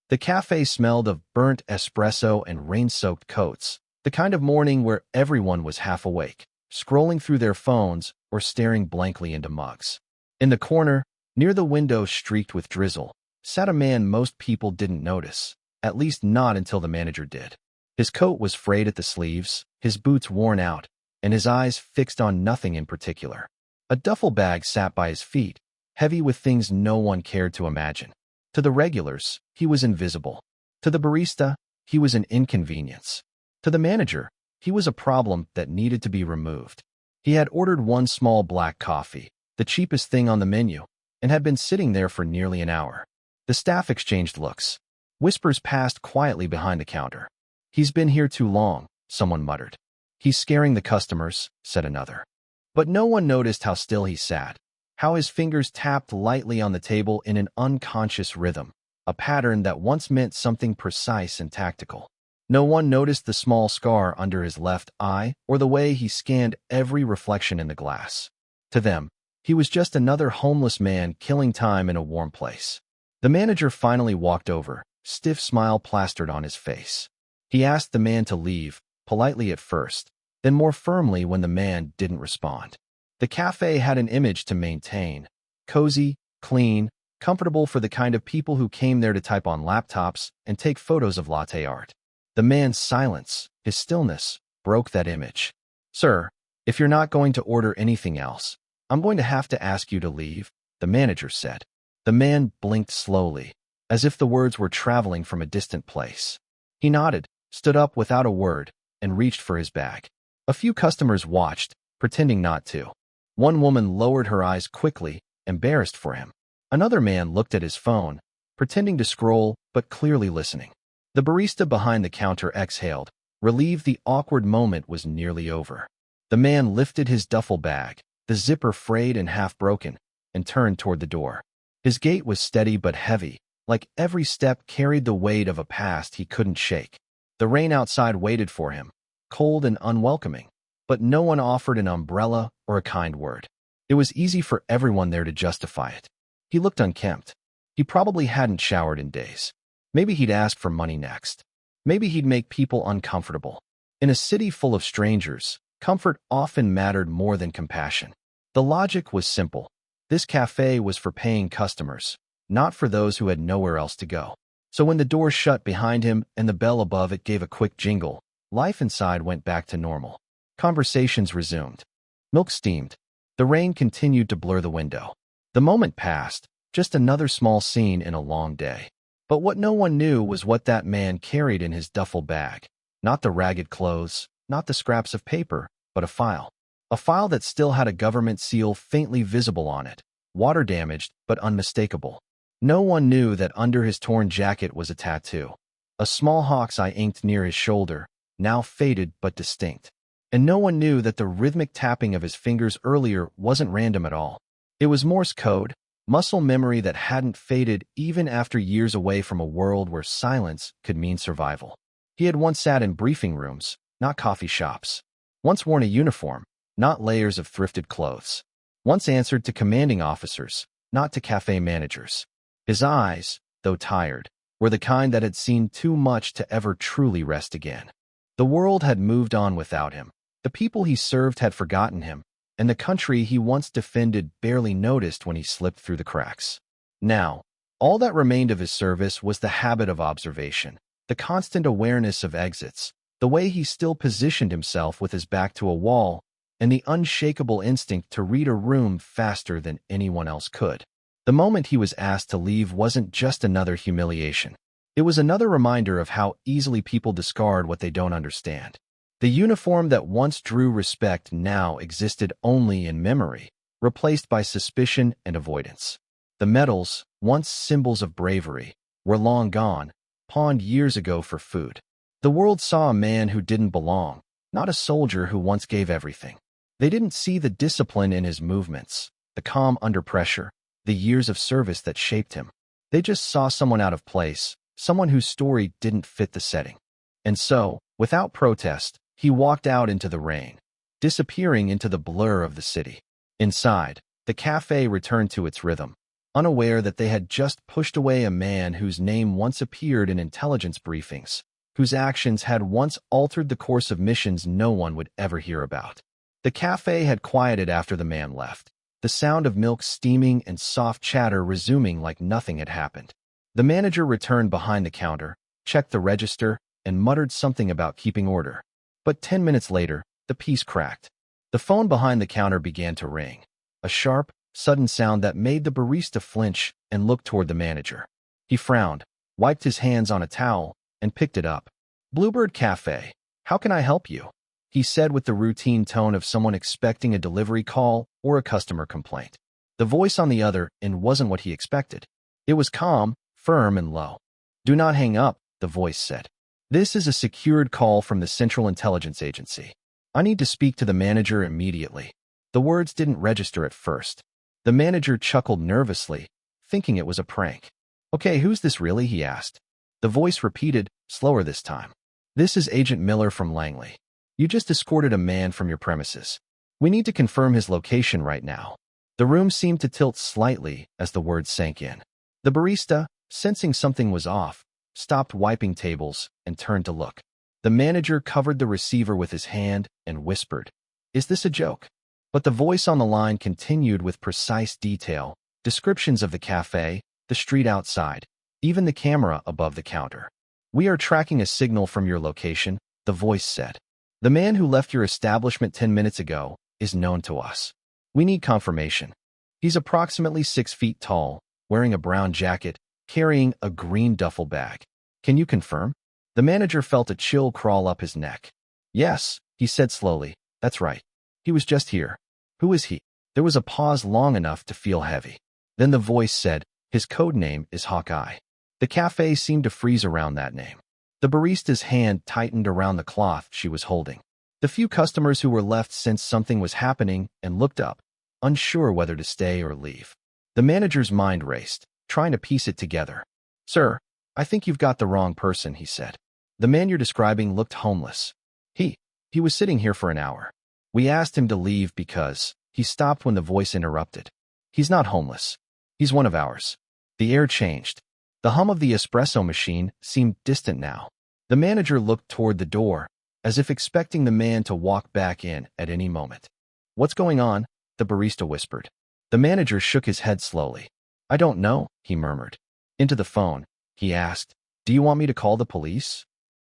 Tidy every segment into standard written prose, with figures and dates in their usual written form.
The cafe smelled of burnt espresso and rain-soaked coats, the kind of morning where everyone was half awake, scrolling through their phones or staring blankly into mugs. In the corner, near the window streaked with drizzle, sat a man most people didn't notice, at least not until the manager did. His coat was frayed at the sleeves, his boots worn out, and his eyes fixed on nothing in particular. A duffel bag sat by his feet, heavy with things no one cared to imagine. To the regulars, he was invisible. To the barista, he was an inconvenience. To the manager, he was a problem that needed to be removed. He had ordered one small black coffee, the cheapest thing on the menu, and had been sitting there for nearly an hour. The staff exchanged looks. Whispers passed quietly behind the counter. "He's been here too long," someone muttered. "He's scaring the customers," said another. But no one noticed how still he sat, how his fingers tapped lightly on the table in an unconscious rhythm, a pattern that once meant something precise and tactical. No one noticed the small scar under his left eye or the way he scanned every reflection in the glass. To them, he was just another homeless man killing time in a warm place. The manager finally walked over, stiff smile plastered on his face. He asked the man to leave, politely at first, then more firmly when the man didn't respond. The cafe had an image to maintain: cozy, clean, comfortable for the kind of people who came there to type on laptops and take photos of latte art. The man's silence, his stillness, broke that image. "Sir, if you're not going to order anything else, I'm going to have to ask you to leave," the manager said. The man blinked slowly, as if the words were traveling from a distant place. He nodded, stood up without a word, and reached for his bag. A few customers watched, pretending not to. One woman lowered her eyes quickly, embarrassed for him. Another man looked at his phone, pretending to scroll but clearly listening. The barista behind the counter exhaled, relieved the awkward moment was nearly over. The man lifted his duffel bag, the zipper frayed and half broken, and turned toward the door. His gait was steady but heavy, like every step carried the weight of a past he couldn't shake. The rain outside waited for him, cold and unwelcoming, but no one offered an umbrella or a kind word. It was easy for everyone there to justify it. He looked unkempt. He probably hadn't showered in days. Maybe he'd ask for money next. Maybe he'd make people uncomfortable. In a city full of strangers, comfort often mattered more than compassion. The logic was simple. This cafe was for paying customers, not for those who had nowhere else to go. So when the door shut behind him and the bell above it gave a quick jingle, life inside went back to normal. Conversations resumed. Milk steamed. The rain continued to blur the window. The moment passed, just another small scene in a long day. But what no one knew was what that man carried in his duffel bag. Not the ragged clothes, not the scraps of paper, but a file. A file that still had a government seal faintly visible on it, water-damaged but unmistakable. No one knew that under his torn jacket was a tattoo. A small hawk's eye inked near his shoulder, now faded but distinct. And no one knew that the rhythmic tapping of his fingers earlier wasn't random at all. It was Morse code, muscle memory that hadn't faded even after years away from a world where silence could mean survival. He had once sat in briefing rooms, not coffee shops. Once worn a uniform, not layers of thrifted clothes. Once answered to commanding officers, not to cafe managers. His eyes, though tired, were the kind that had seen too much to ever truly rest again. The world had moved on without him. The people he served had forgotten him, and the country he once defended barely noticed when he slipped through the cracks. Now, all that remained of his service was the habit of observation, the constant awareness of exits, the way he still positioned himself with his back to a wall, and the unshakable instinct to read a room faster than anyone else could. The moment he was asked to leave wasn't just another humiliation. It was another reminder of how easily people discard what they don't understand. The uniform that once drew respect now existed only in memory, replaced by suspicion and avoidance. The medals, once symbols of bravery, were long gone, pawned years ago for food. The world saw a man who didn't belong, not a soldier who once gave everything. They didn't see the discipline in his movements, the calm under pressure, the years of service that shaped him. They just saw someone out of place, someone whose story didn't fit the setting. And so, without protest, he walked out into the rain, disappearing into the blur of the city. Inside, the cafe returned to its rhythm. unaware that they had just pushed away a man whose name once appeared in intelligence briefings, whose actions had once altered the course of missions no one would ever hear about. The cafe had quieted after the man left, the sound of milk steaming and soft chatter resuming like nothing had happened. The manager returned behind the counter, checked the register, and muttered something about keeping order. But 10 minutes later, the piece cracked. The phone behind the counter began to ring, a sharp, sudden sound that made the barista flinch and look toward the manager. He frowned, wiped his hands on a towel, and picked it up. "Bluebird Cafe, how can I help you?" he said with the routine tone of someone expecting a delivery call or a customer complaint. The voice on the other end wasn't what he expected. It was calm, firm, and low. "Do not hang up," the voice said. "This is a secured call from the Central Intelligence Agency. I need to speak to the manager immediately." The words didn't register at first. The manager chuckled nervously, thinking it was a prank. "Okay, who's this really?" he asked. The voice repeated, slower this time. "This is Agent Miller from Langley. You just escorted a man from your premises. We need to confirm his location right now." The room seemed to tilt slightly as the words sank in. The barista, sensing something was off, stopped wiping tables and turned to look. The manager covered the receiver with his hand and whispered, "Is this a joke?" But the voice on the line continued with precise detail, descriptions of the cafe, the street outside, even the camera above the counter. "We are tracking a signal from your location," the voice said. "The man who left your establishment 10 minutes ago is known to us. We need confirmation. He's approximately 6 feet tall, wearing a brown jacket, carrying a green duffel bag. Can you confirm?" The manager felt a chill crawl up his neck. "Yes," he said slowly, "that's right. He was just here." "Who is he?" There was a pause long enough to feel heavy. Then the voice said, "His code name is Hawkeye." The cafe seemed to freeze around that name. The barista's hand tightened around the cloth she was holding. The few customers who were left sensed something was happening and looked up, unsure whether to stay or leave. The manager's mind raced, trying to piece it together. "Sir, I think you've got the wrong person," he said. "The man you're describing looked homeless. He was sitting here for an hour. We asked him to leave because..." He stopped when the voice interrupted. "He's not homeless. He's one of ours." The air changed. The hum of the espresso machine seemed distant now. The manager looked toward the door, as if expecting the man to walk back in at any moment. "What's going on?" the barista whispered. The manager shook his head slowly. "I don't know," he murmured. Into the phone, he asked, "Do you want me to call the police?"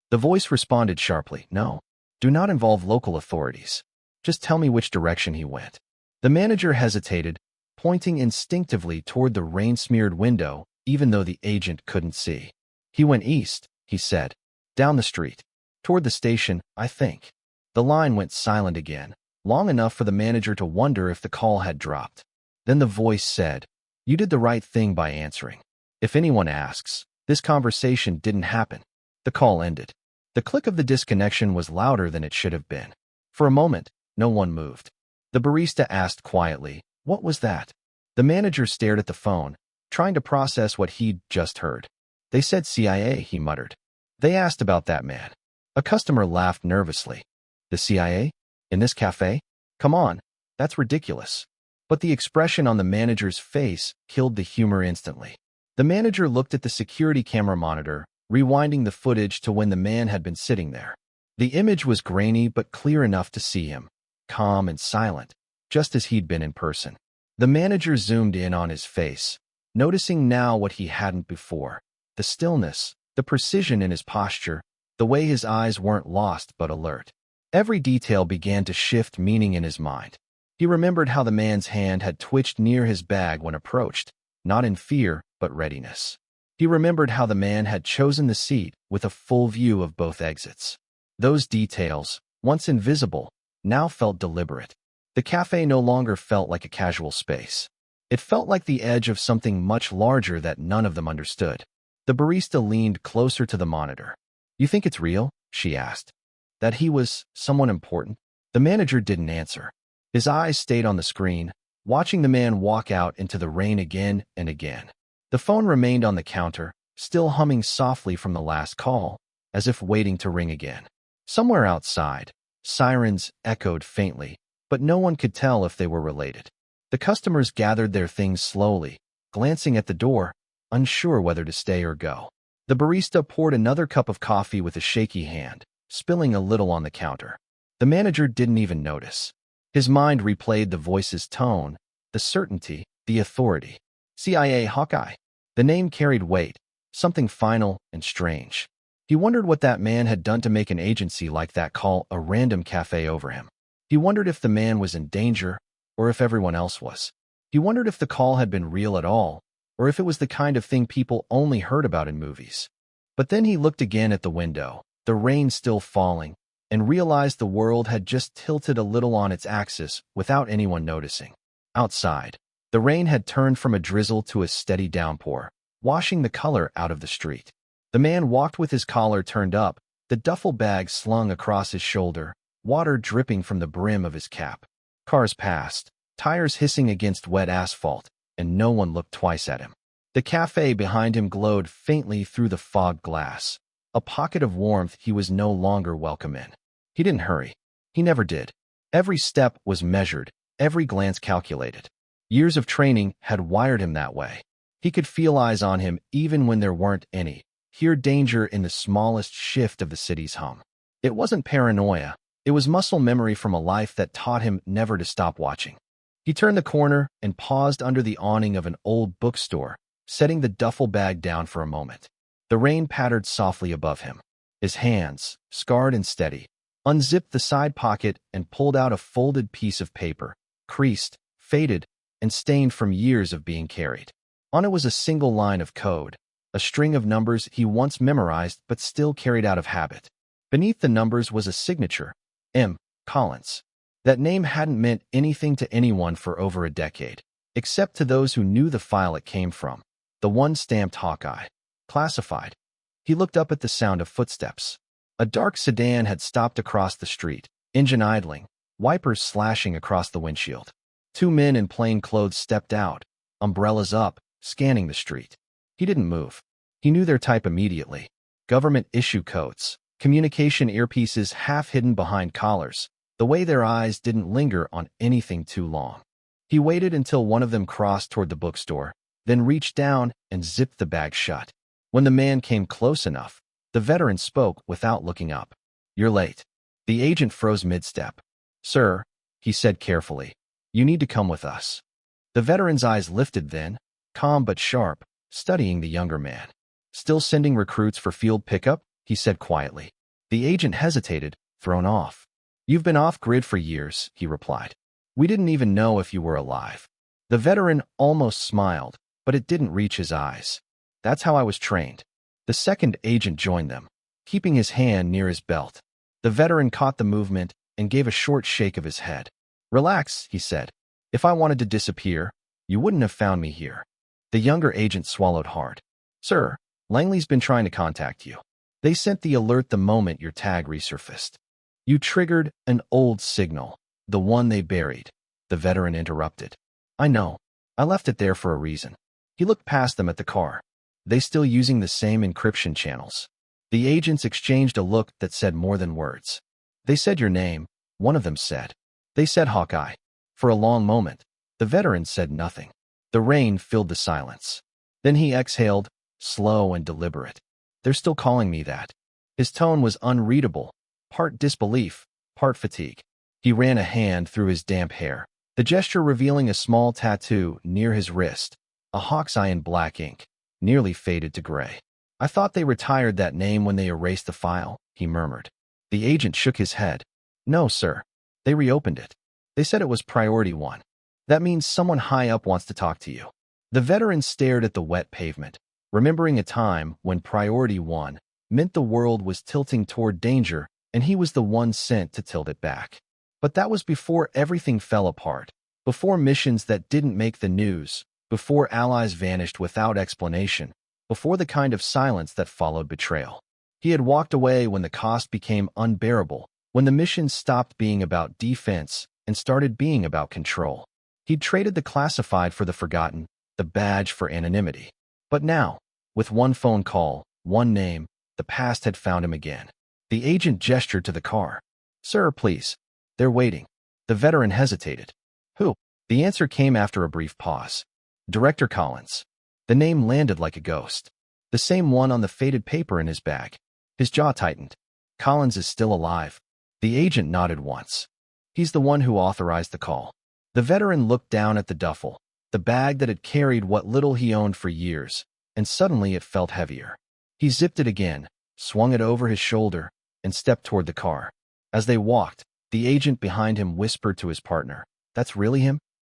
The voice responded sharply, "No. Do not involve local authorities. Just tell me which direction he went." The manager hesitated, pointing instinctively toward the rain-smeared window, even though the agent couldn't see. "He went east," he said. "Down the street. Toward the station, I think." The line went silent again, long enough for the manager to wonder if the call had dropped. Then the voice said, "You did the right thing by answering. If anyone asks, this conversation didn't happen." The call ended. The click of the disconnection was louder than it should have been. For a moment, no one moved. The barista asked quietly, "What was that?" The manager stared at the phone, trying to process what he'd just heard. "They said CIA," he muttered. "They asked about that man." A customer laughed nervously. "The CIA? In this cafe? Come on, that's ridiculous." But the expression on the manager's face killed the humor instantly. The manager looked at the security camera monitor, rewinding the footage to when the man had been sitting there. The image was grainy but clear enough to see him, calm and silent, just as he'd been in person. The manager zoomed in on his face, noticing now what he hadn't before: the stillness, the precision in his posture, the way his eyes weren't lost but alert. Every detail began to shift meaning in his mind. He remembered how the man's hand had twitched near his bag when approached, not in fear but readiness. He remembered how the man had chosen the seat with a full view of both exits. Those details, once invisible, now felt deliberate. The cafe no longer felt like a casual space. It felt like the edge of something much larger that none of them understood. The barista leaned closer to the monitor. "You think it's real?" she asked. "That he was someone important?" The manager didn't answer. His eyes stayed on the screen, watching the man walk out into the rain again and again. The phone remained on the counter, still humming softly from the last call, as if waiting to ring again. Somewhere outside, sirens echoed faintly, but no one could tell if they were related. The customers gathered their things slowly, glancing at the door, unsure whether to stay or go. The barista poured another cup of coffee with a shaky hand, spilling a little on the counter. The manager didn't even notice. His mind replayed the voice's tone, the certainty, the authority. CIA Hawkeye. The name carried weight, something final and strange. He wondered what that man had done to make an agency like that call a random cafe over him. He wondered if the man was in danger, or if everyone else was. He wondered if the call had been real at all, or if it was the kind of thing people only heard about in movies. But then he looked again at the window, the rain still falling, and realized the world had just tilted a little on its axis without anyone noticing. Outside, the rain had turned from a drizzle to a steady downpour, washing the color out of the street. The man walked with his collar turned up, the duffel bag slung across his shoulder, water dripping from the brim of his cap. Cars passed, tires hissing against wet asphalt, and no one looked twice at him. The cafe behind him glowed faintly through the fogged glass, a pocket of warmth he was no longer welcome in. He didn't hurry. He never did. Every step was measured, every glance calculated. Years of training had wired him that way. He could feel eyes on him even when there weren't any, hear danger in the smallest shift of the city's hum. It wasn't paranoia. It was muscle memory from a life that taught him never to stop watching. He turned the corner and paused under the awning of an old bookstore, setting the duffel bag down for a moment. The rain pattered softly above him. His hands, scarred and steady, unzipped the side pocket and pulled out a folded piece of paper, creased, faded, and stained from years of being carried. On it was a single line of code, a string of numbers he once memorized but still carried out of habit. Beneath the numbers was a signature, M. Collins. That name hadn't meant anything to anyone for over a decade, except to those who knew the file it came from, the one stamped Hawkeye. Classified. He looked up at the sound of footsteps. A dark sedan had stopped across the street, engine idling, wipers slashing across the windshield. Two men in plain clothes stepped out, umbrellas up, scanning the street. He didn't move. He knew their type immediately. Government issue coats, communication earpieces half hidden behind collars, the way their eyes didn't linger on anything too long. He waited until one of them crossed toward the bookstore, then reached down and zipped the bag shut. When the man came close enough, the veteran spoke without looking up. "You're late." The agent froze mid-step. "Sir," he said carefully, "you need to come with us." The veteran's eyes lifted then, calm but sharp, studying the younger man. "Still sending recruits for field pickup?" he said quietly. The agent hesitated, thrown off. "You've been off-grid for years," he replied. "We didn't even know if you were alive." The veteran almost smiled, but it didn't reach his eyes. "That's how I was trained." The second agent joined them, keeping his hand near his belt. The veteran caught the movement and gave a short shake of his head. "Relax," he said. "If I wanted to disappear, you wouldn't have found me here." The younger agent swallowed hard. "Sir, Langley's been trying to contact you. They sent the alert the moment your tag resurfaced." "You triggered an old signal, the one they buried," the veteran interrupted. "I know. I left it there for a reason." He looked past them at the car. "They still using the same encryption channels?" The agents exchanged a look that said more than words. "They said your name," one of them said. "They said Hawkeye." For a long moment, the veteran said nothing. The rain filled the silence. Then he exhaled, slow and deliberate. "They're still calling me that." His tone was unreadable, part disbelief, part fatigue. He ran a hand through his damp hair, the gesture revealing a small tattoo near his wrist, a hawk's eye in black ink, nearly faded to gray. "I thought they retired that name when they erased the file," he murmured. The agent shook his head. "No, sir. They reopened it. They said it was priority 1. That means someone high up wants to talk to you." The veteran stared at the wet pavement, remembering a time when priority 1 meant the world was tilting toward danger and he was the one sent to tilt it back. But that was before everything fell apart, before missions that didn't make the news, before allies vanished without explanation, before the kind of silence that followed betrayal. He had walked away when the cost became unbearable, when the mission stopped being about defense and started being about control. He'd traded the classified for the forgotten, the badge for anonymity. But now, with one phone call, one name, the past had found him again. The agent gestured to the car. "Sir, please. They're waiting." The veteran hesitated. "Who?" The answer came after a brief pause. Director Collins. The name landed like a ghost. The same one on the faded paper in his bag. His jaw tightened. Collins is still alive. The agent nodded once. He's the one who authorized the call. The veteran looked down at the duffel, the bag that had carried what little he owned for years, and suddenly it felt heavier. He zipped it again, swung it over his shoulder, and stepped toward the car. As they walked, the agent behind him whispered to his partner, "That's really him?"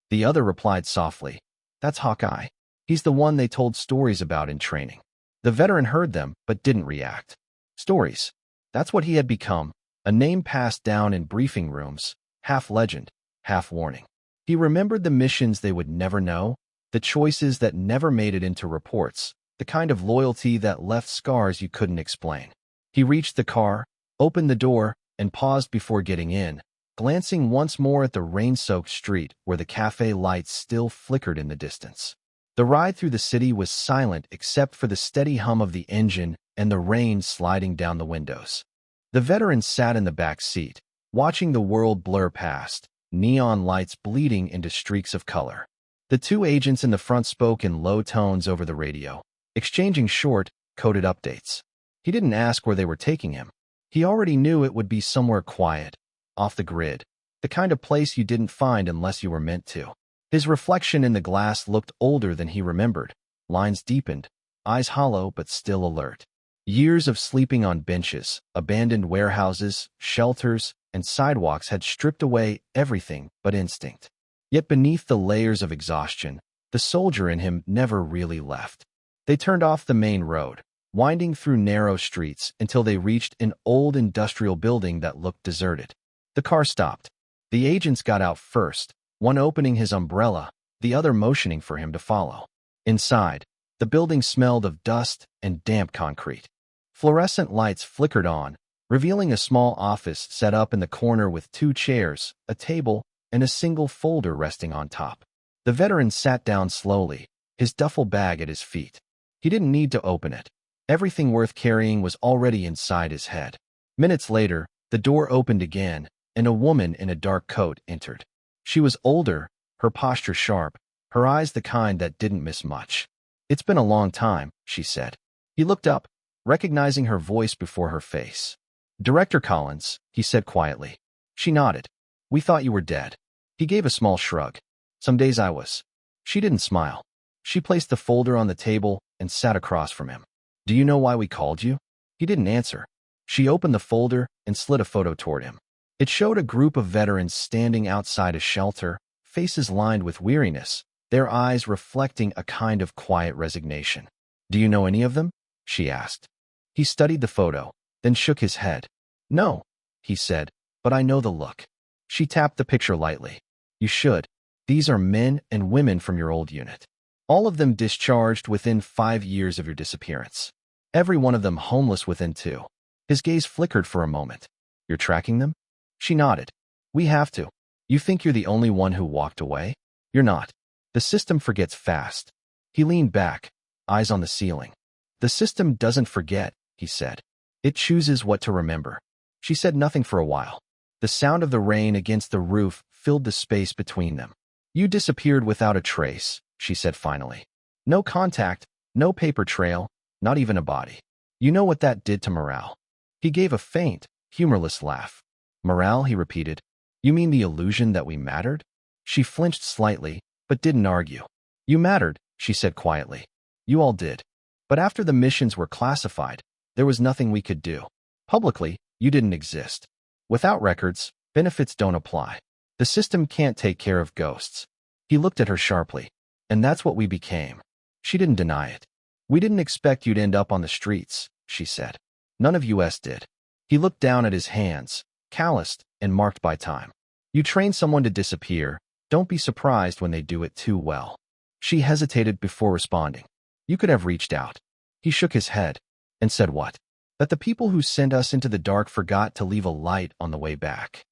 The other replied softly, "That's Hawkeye. He's the one they told stories about in training." The veteran heard them, but didn't react. Stories. That's what he had become, a name passed down in briefing rooms, half legend, half warning. He remembered the missions they would never know, the choices that never made it into reports, the kind of loyalty that left scars you couldn't explain. He reached the car, opened the door, and paused before getting in, glancing once more at the rain-soaked street where the cafe lights still flickered in the distance. The ride through the city was silent except for the steady hum of the engine and the rain sliding down the windows. The veteran sat in the back seat, watching the world blur past, neon lights bleeding into streaks of color. The two agents in the front spoke in low tones over the radio, exchanging short, coded updates. He didn't ask where they were taking him. He already knew it would be somewhere quiet, off the grid, the kind of place you didn't find unless you were meant to. His reflection in the glass looked older than he remembered, lines deepened, eyes hollow but still alert. Years of sleeping on benches, abandoned warehouses, shelters, and sidewalks had stripped away everything but instinct. Yet beneath the layers of exhaustion, the soldier in him never really left. They turned off the main road, winding through narrow streets until they reached an old industrial building that looked deserted. The car stopped. The agents got out first, one opening his umbrella, the other motioning for him to follow. Inside, the building smelled of dust and damp concrete. Fluorescent lights flickered on, revealing a small office set up in the corner with 2 chairs, a table, and a single folder resting on top. The veteran sat down slowly, his duffel bag at his feet. He didn't need to open it. Everything worth carrying was already inside his head. Minutes later, the door opened again, and a woman in a dark coat entered. She was older, her posture sharp, her eyes the kind that didn't miss much. "It's been a long time," she said. He looked up, recognizing her voice before her face. "Director Collins," he said quietly. She nodded. "We thought you were dead." He gave a small shrug. "Some days I was." She didn't smile. She placed the folder on the table and sat across from him. "Do you know why we called you?" He didn't answer. She opened the folder and slid a photo toward him. It showed a group of veterans standing outside a shelter, faces lined with weariness, their eyes reflecting a kind of quiet resignation. "Do you know any of them?" she asked. He studied the photo, then shook his head. "No," he said, "but I know the look." She tapped the picture lightly. "You should. These are men and women from your old unit. All of them discharged within 5 years of your disappearance. Every one of them homeless within 2. His gaze flickered for a moment. "You're tracking them?" She nodded. "We have to. You think you're the only one who walked away? You're not. The system forgets fast." He leaned back, eyes on the ceiling. "The system doesn't forget," he said. "It chooses what to remember." She said nothing for a while. The sound of the rain against the roof filled the space between them. "You disappeared without a trace," she said finally. "No contact, no paper trail, not even a body. You know what that did to morale." He gave a faint, humorless laugh. "Morale," he repeated. "You mean the illusion that we mattered?" She flinched slightly, but didn't argue. "You mattered," she said quietly. "You all did. But after the missions were classified, there was nothing we could do. Publicly, you didn't exist. Without records, benefits don't apply. The system can't take care of ghosts." He looked at her sharply. "And that's what we became." She didn't deny it. "We didn't expect you'd end up on the streets," she said. "None of us did." He looked down at his hands, calloused and marked by time. "You train someone to disappear, don't be surprised when they do it too well." She hesitated before responding. "You could have reached out." He shook his head. "And said what?" "That the people who sent us into the dark forgot to leave a light on the way back."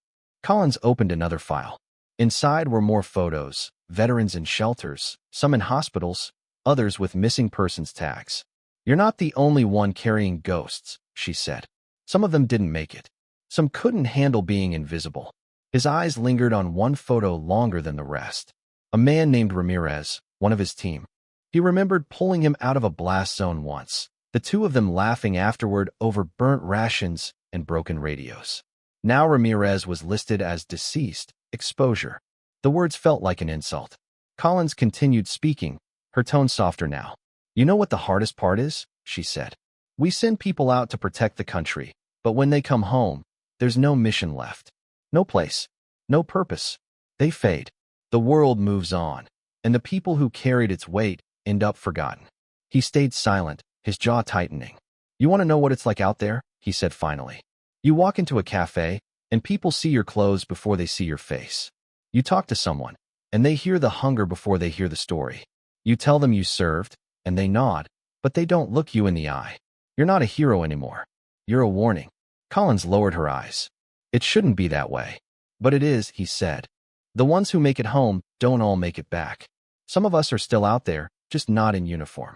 Collins opened another file. Inside were more photos, veterans in shelters, some in hospitals, others with missing persons tags. "You're not the only one carrying ghosts," she said. "Some of them didn't make it. Some couldn't handle being invisible." His eyes lingered on one photo longer than the rest. A man named Ramirez, one of his team. He remembered pulling him out of a blast zone once, the two of them laughing afterward over burnt rations and broken radios. Now Ramirez was listed as deceased, exposure. The words felt like an insult. Collins continued speaking, her tone softer now. You know what the hardest part is? She said. We send people out to protect the country, but when they come home, there's no mission left. No place. No purpose. They fade. The world moves on, and the people who carried its weight end up forgotten. He stayed silent, his jaw tightening. You want to know what it's like out there? He said finally. You walk into a café, and people see your clothes before they see your face. You talk to someone, and they hear the hunger before they hear the story. You tell them you served, and they nod, but they don't look you in the eye. You're not a hero anymore. You're a warning. Collins lowered her eyes. It shouldn't be that way. But it is, he said. The ones who make it home don't all make it back. Some of us are still out there, just not in uniform.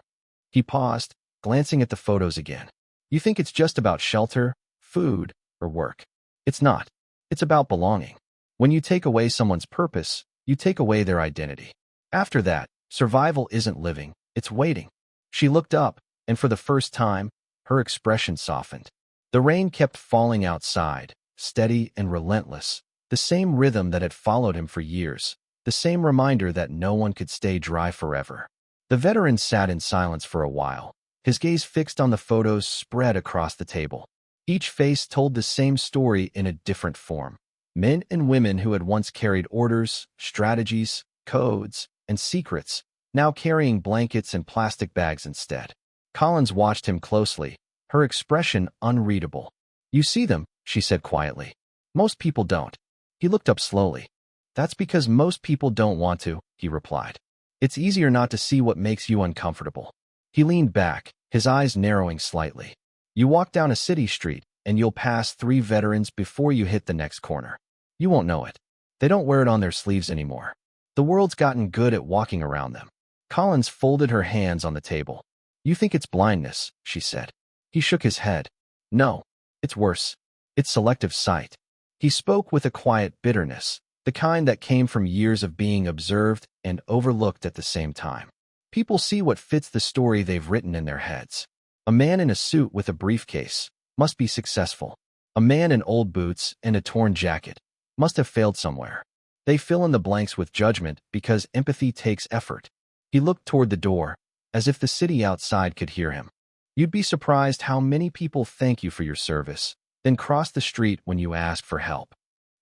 He paused, glancing at the photos again. You think it's just about shelter, food, or work. It's not. It's about belonging. When you take away someone's purpose, you take away their identity. After that, survival isn't living, it's waiting. She looked up, and for the first time, her expression softened. The rain kept falling outside, steady and relentless, the same rhythm that had followed him for years, the same reminder that no one could stay dry forever. The veteran sat in silence for a while, his gaze fixed on the photos spread across the table. Each face told the same story in a different form. Men and women who had once carried orders, strategies, codes, and secrets, now carrying blankets and plastic bags instead. Collins watched him closely, her expression unreadable. You see them, she said quietly. Most people don't. He looked up slowly. That's because most people don't want to, he replied. It's easier not to see what makes you uncomfortable. He leaned back, his eyes narrowing slightly. You walk down a city street, and you'll pass 3 veterans before you hit the next corner. You won't know it. They don't wear it on their sleeves anymore. The world's gotten good at walking around them. Collins folded her hands on the table. You think it's blindness, she said. He shook his head. No, it's worse. It's selective sight. He spoke with a quiet bitterness, the kind that came from years of being observed and overlooked at the same time. People see what fits the story they've written in their heads. A man in a suit with a briefcase must be successful. A man in old boots and a torn jacket must have failed somewhere. They fill in the blanks with judgment because empathy takes effort. He looked toward the door, as if the city outside could hear him. You'd be surprised how many people thank you for your service, then cross the street when you ask for help.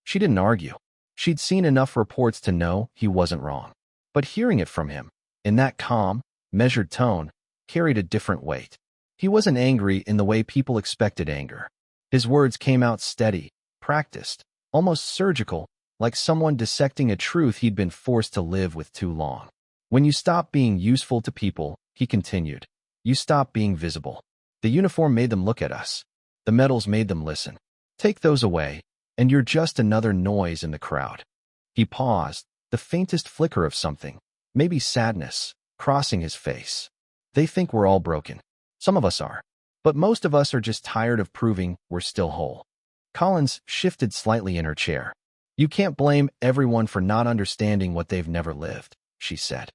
She didn't argue. She'd seen enough reports to know he wasn't wrong. But hearing it from him, in that calm, measured tone, carried a different weight. He wasn't angry in the way people expected anger. His words came out steady, practiced, almost surgical, like someone dissecting a truth he'd been forced to live with too long. When you stop being useful to people, he continued, you stop being visible. The uniform made them look at us. The medals made them listen. Take those away, and you're just another noise in the crowd. He paused, the faintest flicker of something, maybe sadness, crossing his face. They think we're all broken. Some of us are. But most of us are just tired of proving we're still whole. Collins shifted slightly in her chair. You can't blame everyone for not understanding what they've never lived, she said.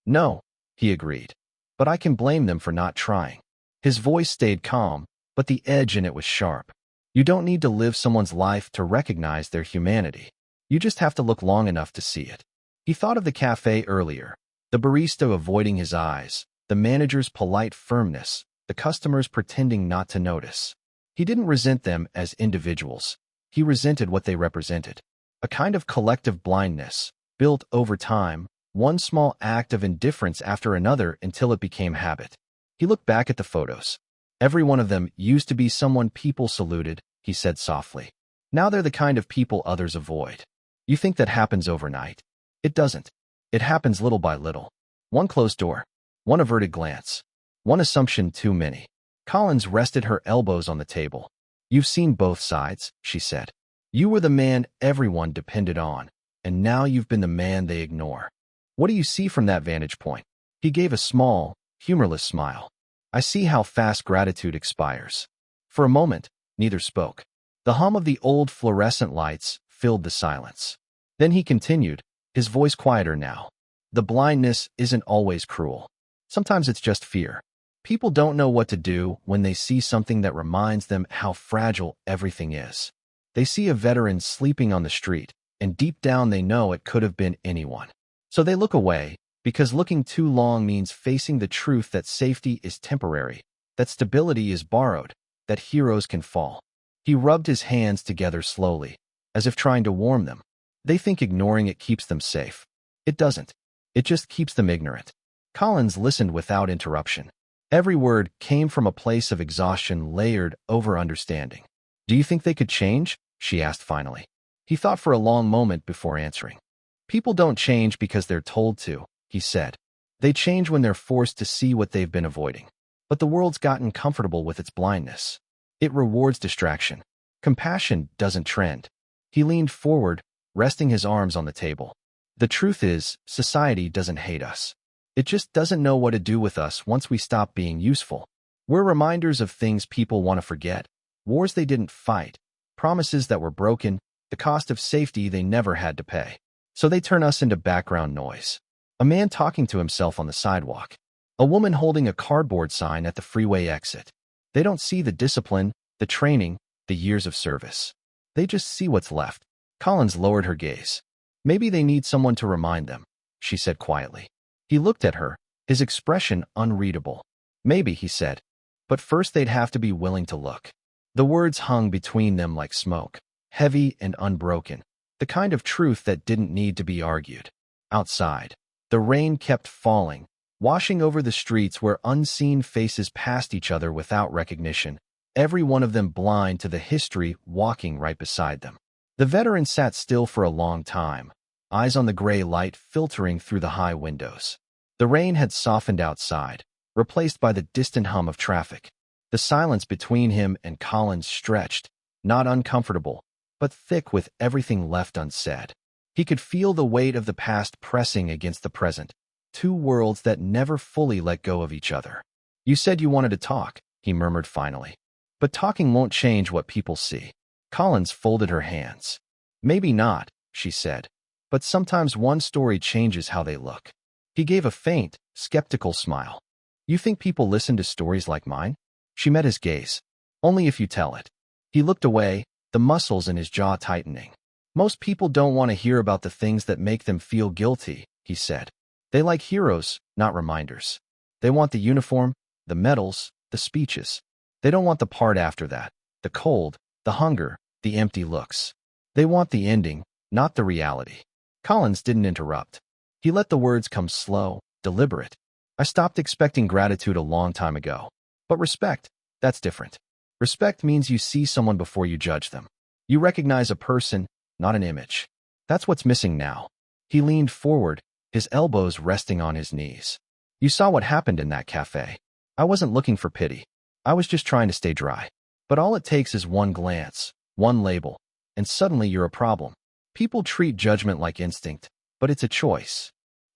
No, he agreed. But I can blame them for not trying. His voice stayed calm, but the edge in it was sharp. You don't need to live someone's life to recognize their humanity. You just have to look long enough to see it. He thought of the cafe earlier, the barista avoiding his eyes, the manager's polite firmness, the customers pretending not to notice. He didn't resent them as individuals. He resented what they represented. A kind of collective blindness, built over time, one small act of indifference after another until it became habit. He looked back at the photos. Every one of them used to be someone people saluted, he said softly. Now they're the kind of people others avoid. You think that happens overnight? It doesn't. It happens little by little. One closed door. One averted glance. One assumption too many. Collins rested her elbows on the table. You've seen both sides, she said. You were the man everyone depended on, and now you've been the man they ignore. What do you see from that vantage point? He gave a small, humorless smile. I see how fast gratitude expires. For a moment, neither spoke. The hum of the old fluorescent lights filled the silence. Then he continued, his voice quieter now. The blindness isn't always cruel. Sometimes it's just fear. People don't know what to do when they see something that reminds them how fragile everything is. They see a veteran sleeping on the street, and deep down they know it could have been anyone. So they look away, because looking too long means facing the truth that safety is temporary, that stability is borrowed, that heroes can fall. He rubbed his hands together slowly, as if trying to warm them. They think ignoring it keeps them safe. It doesn't. It just keeps them ignorant. Collins listened without interruption. Every word came from a place of exhaustion layered over understanding. "Do you think they could change?" she asked finally. He thought for a long moment before answering. "People don't change because they're told to," he said. "They change when they're forced to see what they've been avoiding. But the world's gotten comfortable with its blindness. It rewards distraction. Compassion doesn't trend." He leaned forward, resting his arms on the table. "The truth is, society doesn't hate us. It just doesn't know what to do with us once we stop being useful. We're reminders of things people want to forget, wars they didn't fight, promises that were broken, the cost of safety they never had to pay. So they turn us into background noise. A man talking to himself on the sidewalk. A woman holding a cardboard sign at the freeway exit. They don't see the discipline, the training, the years of service. They just see what's left." Collins lowered her gaze. "Maybe they need someone to remind them," she said quietly. He looked at her, his expression unreadable. "Maybe," he said. "But first they'd have to be willing to look." The words hung between them like smoke, heavy and unbroken, the kind of truth that didn't need to be argued. Outside, the rain kept falling, washing over the streets where unseen faces passed each other without recognition, every one of them blind to the history walking right beside them. The veteran sat still for a long time, eyes on the gray light filtering through the high windows. The rain had softened outside, replaced by the distant hum of traffic. The silence between him and Collins stretched, not uncomfortable, but thick with everything left unsaid. He could feel the weight of the past pressing against the present, two worlds that never fully let go of each other. "You said you wanted to talk," he murmured finally. "But talking won't change what people see." Collins folded her hands. "Maybe not," she said, "but sometimes one story changes how they look." He gave a faint, skeptical smile. "You think people listen to stories like mine?" She met his gaze. "Only if you tell it." He looked away, the muscles in his jaw tightening. "Most people don't want to hear about the things that make them feel guilty," he said. "They like heroes, not reminders. They want the uniform, the medals, the speeches. They don't want the part after that, the cold, the hunger, the empty looks. They want the ending, not the reality." Collins didn't interrupt. He let the words come slow, deliberate. "I stopped expecting gratitude a long time ago. But respect, that's different. Respect means you see someone before you judge them. You recognize a person, not an image. That's what's missing now." He leaned forward, his elbows resting on his knees. "You saw what happened in that cafe. I wasn't looking for pity. I was just trying to stay dry. But all it takes is one glance, one label, and suddenly you're a problem. People treat judgment like instinct, but it's a choice.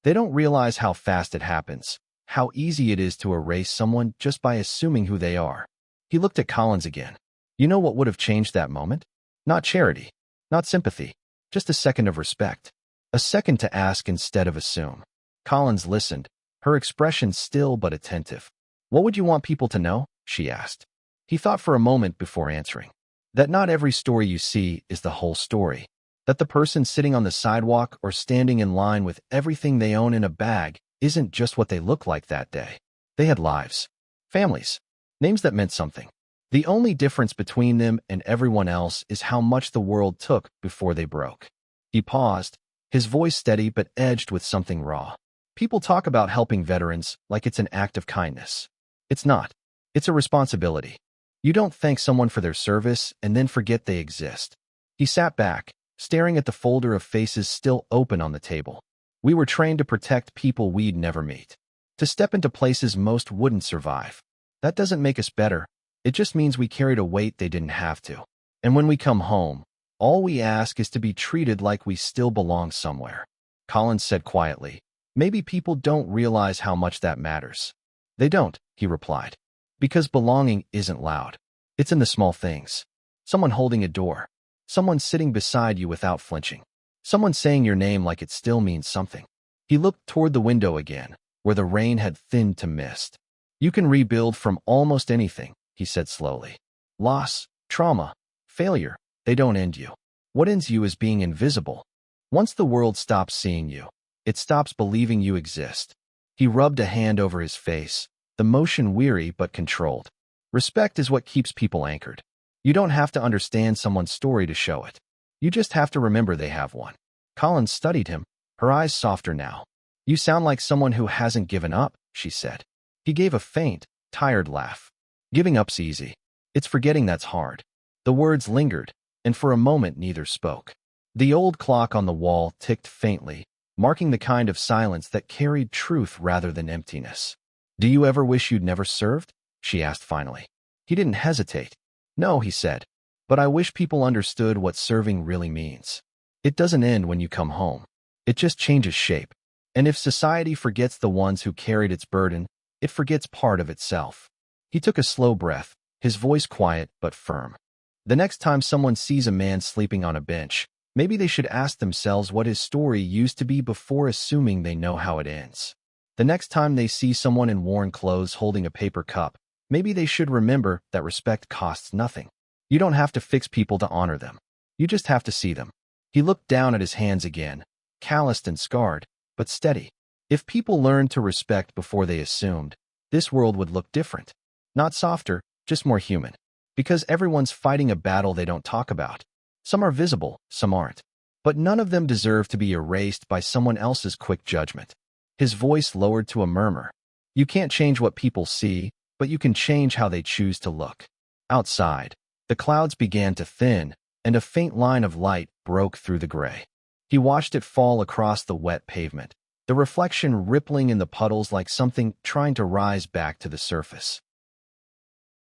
They don't realize how fast it happens, how easy it is to erase someone just by assuming who they are." He looked at Collins again. "You know what would have changed that moment? Not charity, not sympathy, just a second of respect. A second to ask instead of assume." Collins listened, her expression still but attentive. "What would you want people to know?" she asked. He thought for a moment before answering. "That not every story you see is the whole story. That the person sitting on the sidewalk or standing in line with everything they own in a bag isn't just what they look like that day. They had lives, families, names that meant something. The only difference between them and everyone else is how much the world took before they broke." He paused, his voice steady but edged with something raw. "People talk about helping veterans like it's an act of kindness. It's not. It's a responsibility. You don't thank someone for their service and then forget they exist." He sat back, staring at the folder of faces still open on the table. "We were trained to protect people we'd never meet, to step into places most wouldn't survive. That doesn't make us better. It just means we carried a weight they didn't have to. And when we come home, all we ask is to be treated like we still belong somewhere." Collins said quietly, "Maybe people don't realize how much that matters." "They don't," he replied. "Because belonging isn't loud. It's in the small things. Someone holding a door. Someone sitting beside you without flinching. Someone saying your name like it still means something. He looked toward the window again, where the rain had thinned to mist. You can rebuild from almost anything, he said slowly. Loss, trauma, failure, they don't end you. What ends you is being invisible. Once the world stops seeing you, it stops believing you exist. He rubbed a hand over his face, the motion weary but controlled. Respect is what keeps people anchored. You don't have to understand someone's story to show it. You just have to remember they have one. Collins studied him, her eyes softer now. You sound like someone who hasn't given up, she said. He gave a faint, tired laugh. Giving up's easy. It's forgetting that's hard. The words lingered, and for a moment neither spoke. The old clock on the wall ticked faintly, marking the kind of silence that carried truth rather than emptiness. Do you ever wish you'd never served? She asked finally. He didn't hesitate. No, he said, but I wish people understood what serving really means. It doesn't end when you come home. It just changes shape. And if society forgets the ones who carried its burden, it forgets part of itself. He took a slow breath, his voice quiet but firm. The next time someone sees a man sleeping on a bench, maybe they should ask themselves what his story used to be before assuming they know how it ends. The next time they see someone in worn clothes holding a paper cup, maybe they should remember that respect costs nothing. You don't have to fix people to honor them. You just have to see them. He looked down at his hands again, calloused and scarred, but steady. If people learned to respect before they assumed, this world would look different. Not softer, just more human. Because everyone's fighting a battle they don't talk about. Some are visible, some aren't. But none of them deserve to be erased by someone else's quick judgment. His voice lowered to a murmur. You can't change what people see, but you can change how they choose to look. Outside, the clouds began to thin, and a faint line of light broke through the gray. He watched it fall across the wet pavement, the reflection rippling in the puddles like something trying to rise back to the surface.